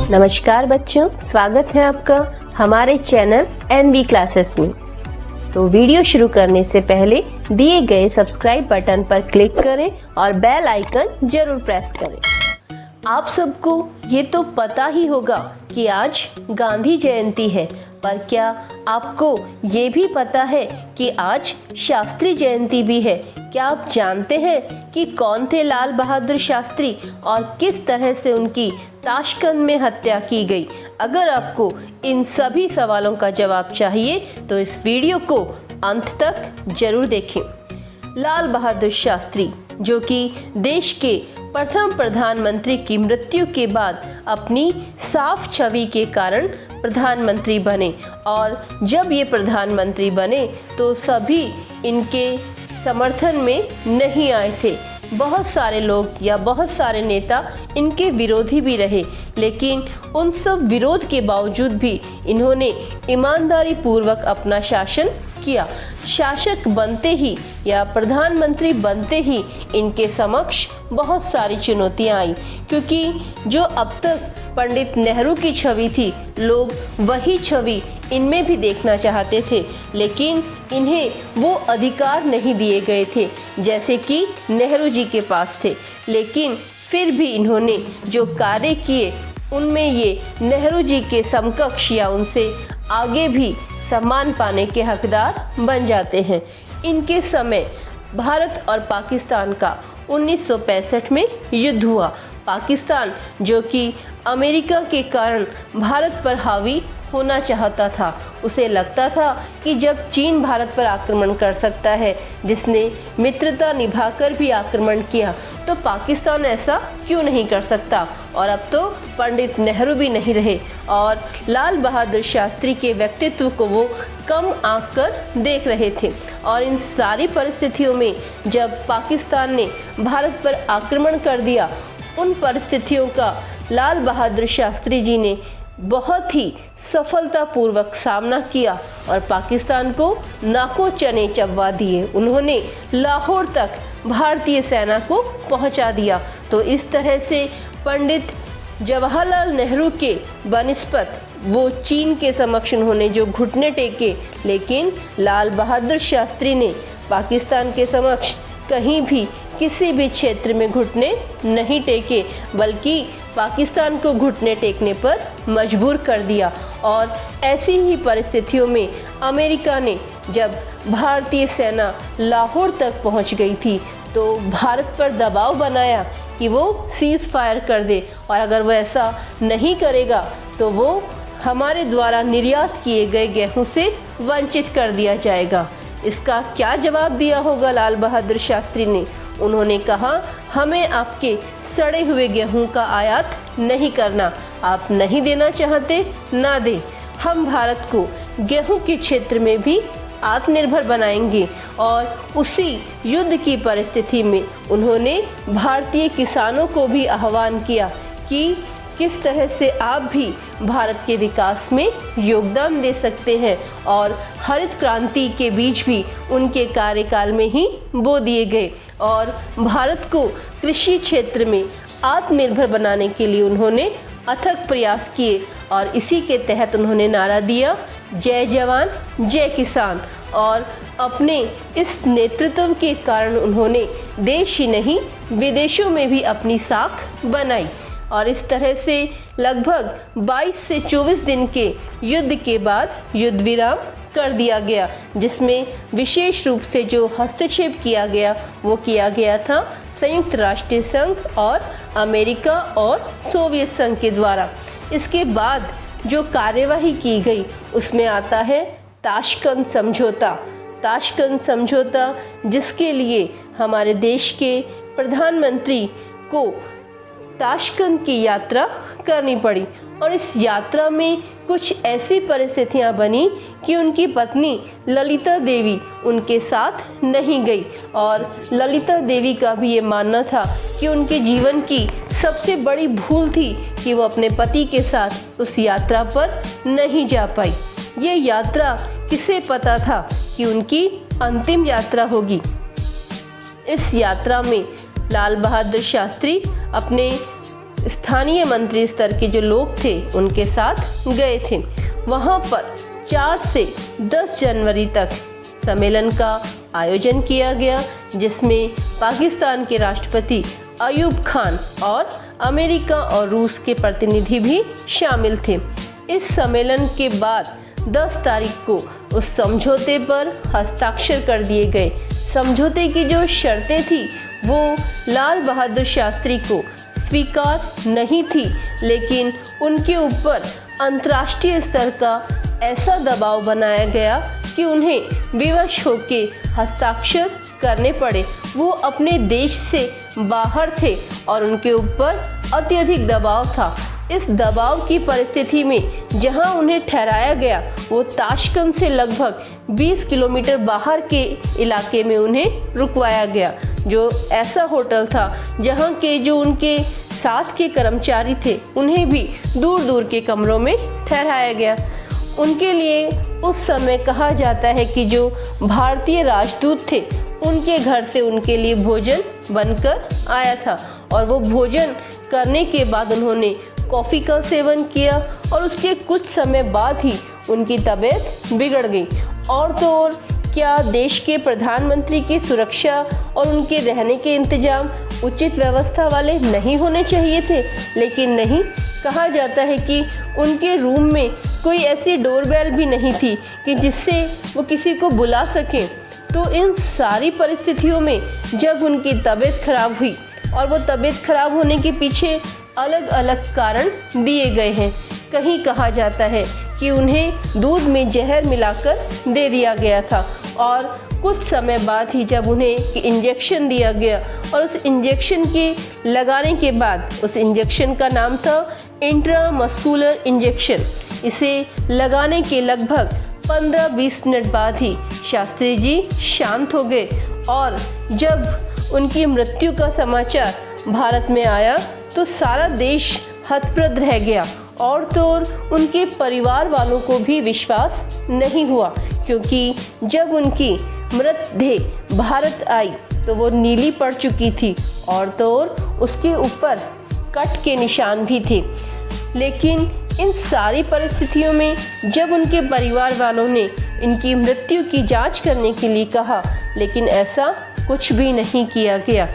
नमस्कार बच्चों, स्वागत है आपका हमारे चैनल एनबी क्लासेस में। तो वीडियो शुरू करने से पहले दिए गए सब्सक्राइब बटन पर क्लिक करें और बेल आइकन जरूर प्रेस करें। आप सबको ये तो पता ही होगा कि आज गांधी जयंती है, पर क्या आपको ये भी पता है कि आज शास्त्री जयंती भी है? क्या आप जानते हैं कि कौन थे लाल बहादुर शास्त्री और किस तरह से उनकी ताशकंद में हत्या की गई? अगर आपको इन सभी सवालों का जवाब चाहिए तो इस वीडियो को अंत तक जरूर देखें। लाल बहादुर शास्त्री, जो कि देश के प्रथम प्रधानमंत्री की मृत्यु के बाद अपनी साफ छवि के कारण प्रधानमंत्री बने, और जब ये प्रधानमंत्री बने तो सभी इनके समर्थन में नहीं आए थे। बहुत सारे लोग या बहुत सारे नेता इनके विरोधी भी रहे, लेकिन उन सब विरोध के बावजूद भी इन्होंने ईमानदारी पूर्वक अपना शासन किया। शासक बनते ही या प्रधानमंत्री बनते ही इनके समक्ष बहुत सारी चुनौतियां आई, क्योंकि जो अब तक पंडित नेहरू की छवि थी, लोग वही छवि इनमें भी देखना चाहते थे, लेकिन इन्हें वो अधिकार नहीं दिए गए थे जैसे कि नेहरू जी के पास थे। लेकिन फिर भी इन्होंने जो कार्य किए उनमें ये नेहरू जी के समकक्ष या उनसे आगे भी सम्मान पाने के हकदार बन जाते हैं। इनके समय भारत और पाकिस्तान का 1965 में युद्ध हुआ। पाकिस्तान, जो कि अमेरिका के कारण भारत पर हावी होना चाहता था, उसे लगता था कि जब चीन भारत पर आक्रमण कर सकता है, जिसने मित्रता निभाकर भी आक्रमण किया, तो पाकिस्तान ऐसा क्यों नहीं कर सकता। और अब तो पंडित नेहरू भी नहीं रहे और लाल बहादुर शास्त्री के व्यक्तित्व को वो कम आंक कर देख रहे थे। और इन सारी परिस्थितियों में जब पाकिस्तान ने भारत पर आक्रमण कर दिया, उन परिस्थितियों का लाल बहादुर शास्त्री जी ने बहुत ही सफलतापूर्वक सामना किया और पाकिस्तान को नाको चने चबवा दिए। उन्होंने लाहौर तक भारतीय सेना को पहुंचा दिया। तो इस तरह से पंडित जवाहरलाल नेहरू के बनिस्पत वो चीन के समक्ष उन्होंने जो घुटने टेके, लेकिन लाल बहादुर शास्त्री ने पाकिस्तान के समक्ष कहीं भी किसी भी क्षेत्र में घुटने नहीं टेके, बल्कि पाकिस्तान को घुटने टेकने पर मजबूर कर दिया। और ऐसी ही परिस्थितियों में अमेरिका ने जब भारतीय सेना लाहौर तक पहुंच गई थी, तो भारत पर दबाव बनाया कि वो सीज फायर कर दे, और अगर वो ऐसा नहीं करेगा तो वो हमारे द्वारा निर्यात किए गए गेहूं से वंचित कर दिया जाएगा। इसका क्या जवाब दिया होगा लाल बहादुर शास्त्री ने? उन्होंने कहा, हमें आपके सड़े हुए गेहूं का आयात नहीं करना। आप नहीं देना चाहते, ना दें। हम भारत को गेहूं के क्षेत्र में भी आत्मनिर्भर बनाएंगे। और उसी युद्ध की परिस्थिति में उन्होंने भारतीय किसानों को भी आह्वान किया कि किस तरह से आप भी भारत के विकास में योगदान दे सकते हैं, और हरित क्रांति के बीज भी उनके कार्यकाल में ही बो दिए गए। और भारत को कृषि क्षेत्र में आत्मनिर्भर बनाने के लिए उन्होंने अथक प्रयास किए, और इसी के तहत उन्होंने नारा दिया, जय जवान जय किसान। और अपने इस नेतृत्व के कारण उन्होंने देश ही नहीं विदेशों में भी अपनी साख बनाई। और इस तरह से लगभग 22 से 24 दिन के युद्ध के बाद युद्ध विराम कर दिया गया, जिसमें विशेष रूप से जो हस्तक्षेप किया गया वो किया गया था संयुक्त राष्ट्र संघ और अमेरिका और सोवियत संघ के द्वारा। इसके बाद जो कार्यवाही की गई उसमें आता है ताशकंद समझौता। ताशकंद समझौता, जिसके लिए हमारे देश के प्रधानमंत्री को ताशकंद की यात्रा करनी पड़ी, और इस यात्रा में कुछ ऐसी परिस्थितियां बनी कि उनकी पत्नी ललिता देवी उनके साथ नहीं गई। और ललिता देवी का भी ये मानना था कि उनके जीवन की सबसे बड़ी भूल थी कि वो अपने पति के साथ उस यात्रा पर नहीं जा पाई। ये यात्रा किसे पता था कि उनकी अंतिम यात्रा होगी। इस यात्रा में लाल बहादुर शास्त्री अपने स्थानीय मंत्री स्तर के जो लोग थे उनके साथ गए थे। वहां पर 4 से 10 जनवरी तक सम्मेलन का आयोजन किया गया, जिसमें पाकिस्तान के राष्ट्रपति अयूब खान और अमेरिका और रूस के प्रतिनिधि भी शामिल थे। इस सम्मेलन के बाद 10 तारीख को उस समझौते पर हस्ताक्षर कर दिए गए। समझौते की जो शर्तें थी वो लाल बहादुर शास्त्री को स्वीकार नहीं थी, लेकिन उनके ऊपर अंतर्राष्ट्रीय स्तर का ऐसा दबाव बनाया गया कि उन्हें विवश होकर हस्ताक्षर करने पड़े। वो अपने देश से बाहर थे और उनके ऊपर अत्यधिक दबाव था। इस दबाव की परिस्थिति में जहां उन्हें ठहराया गया वो ताशकंद से लगभग 20 किलोमीटर बाहर के इलाके में उन्हें रुकवाया गया, जो ऐसा होटल था जहां के जो उनके साथ के कर्मचारी थे उन्हें भी दूर दूर के कमरों में ठहराया गया। उनके लिए उस समय कहा जाता है कि जो भारतीय राजदूत थे उनके घर से उनके लिए भोजन बनकर आया था और वो भोजन करने के बाद उन्होंने कॉफ़ी का सेवन किया और उसके कुछ समय बाद ही उनकी तबीयत बिगड़ गई। और तो और क्या देश के प्रधानमंत्री की सुरक्षा और उनके रहने के इंतजाम उचित व्यवस्था वाले नहीं होने चाहिए थे? लेकिन नहीं, कहा जाता है कि उनके रूम में कोई ऐसी डोरबेल भी नहीं थी कि जिससे वो किसी को बुला सकें। तो इन सारी परिस्थितियों में जब उनकी तबीयत खराब हुई, और वो तबीयत खराब होने के पीछे अलग अलग कारण दिए गए हैं। कहीं कहा जाता है कि उन्हें दूध में जहर मिलाकर दे दिया गया था और कुछ समय बाद ही जब उन्हें इंजेक्शन दिया गया और उस इंजेक्शन के लगाने के बाद, उस इंजेक्शन का नाम था इंट्रामस्कुलर इंजेक्शन, इसे लगाने के लगभग 15-20 मिनट बाद ही शास्त्री जी शांत हो गए। और जब उनकी मृत्यु का समाचार भारत में आया तो सारा देश हतप्रभ रह गया। और तो और उनके परिवार वालों को भी विश्वास नहीं हुआ, क्योंकि जब उनकी मृतदेह भारत आई तो वो नीली पड़ चुकी थी और तो और उसके ऊपर कट के निशान भी थे। लेकिन इन सारी परिस्थितियों में जब उनके परिवार वालों ने इनकी मृत्यु की जांच करने के लिए कहा, लेकिन ऐसा कुछ भी नहीं किया गया।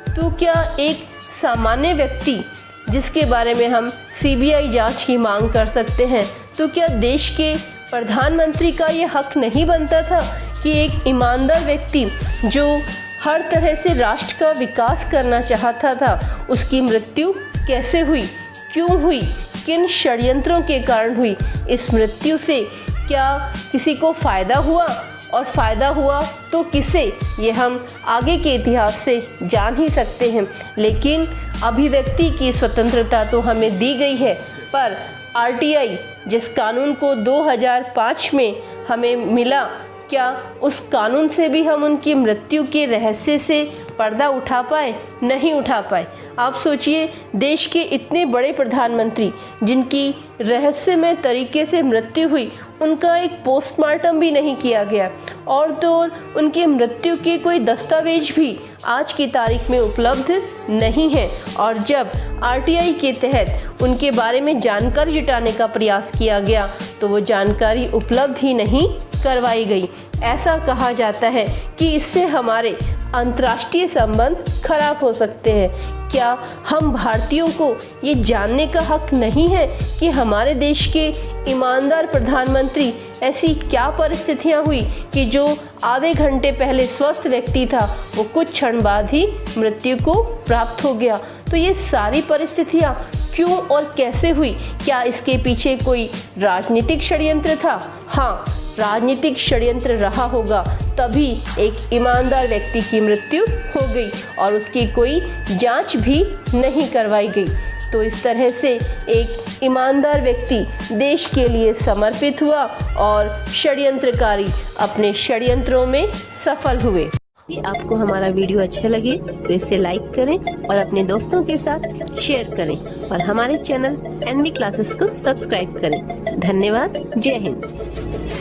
तो क्या एक सामान्य व्यक्ति जिसके बारे में हम सीबीआई जांच की मांग कर सकते हैं, तो क्या देश के प्रधानमंत्री का ये हक नहीं बनता था कि एक ईमानदार व्यक्ति जो हर तरह से राष्ट्र का विकास करना चाहता था, उसकी मृत्यु कैसे हुई, क्यों हुई, किन षड्यंत्रों के कारण हुई? इस मृत्यु से क्या किसी को फ़ायदा हुआ, और फ़ायदा हुआ तो किसे, ये हम आगे के इतिहास से जान ही सकते हैं। लेकिन अभिव्यक्ति की स्वतंत्रता तो हमें दी गई है, पर आरटीआई जिस कानून को 2005 में हमें मिला, क्या उस कानून से भी हम उनकी मृत्यु के रहस्य से पर्दा उठा पाए? नहीं उठा पाए। आप सोचिए, देश के इतने बड़े प्रधानमंत्री जिनकी रहस्यमय तरीके से मृत्यु हुई, उनका एक पोस्टमार्टम भी नहीं किया गया, और तो और उनकी मृत्यु के कोई दस्तावेज भी आज की तारीख में उपलब्ध नहीं है। और जब आरटीआई के तहत उनके बारे में जानकारी जुटाने का प्रयास किया गया तो वो जानकारी उपलब्ध ही नहीं करवाई गई। ऐसा कहा जाता है कि इससे हमारे अंतर्राष्ट्रीय संबंध खराब हो सकते हैं। क्या हम भारतीयों को ये जानने का हक नहीं है कि हमारे देश के ईमानदार प्रधानमंत्री ऐसी क्या परिस्थितियां हुई कि जो आधे घंटे पहले स्वस्थ व्यक्ति था वो कुछ क्षण बाद ही मृत्यु को प्राप्त हो गया? तो ये सारी परिस्थितियां क्यों और कैसे हुई? क्या इसके पीछे कोई राजनीतिक षड्यंत्र था? हाँ, राजनीतिक षड्यंत्र रहा होगा, तभी एक ईमानदार व्यक्ति की मृत्यु हो गई और उसकी कोई जांच भी नहीं करवाई गई। तो इस तरह से एक ईमानदार व्यक्ति देश के लिए समर्पित हुआ और षड्यंत्रकारी अपने षड्यंत्रों में सफल हुए। यदि आपको हमारा वीडियो अच्छा लगे तो इसे लाइक करें और अपने दोस्तों के साथ शेयर करें और हमारे चैनल NV क्लासेस को सब्सक्राइब करें। धन्यवाद। जय हिंद।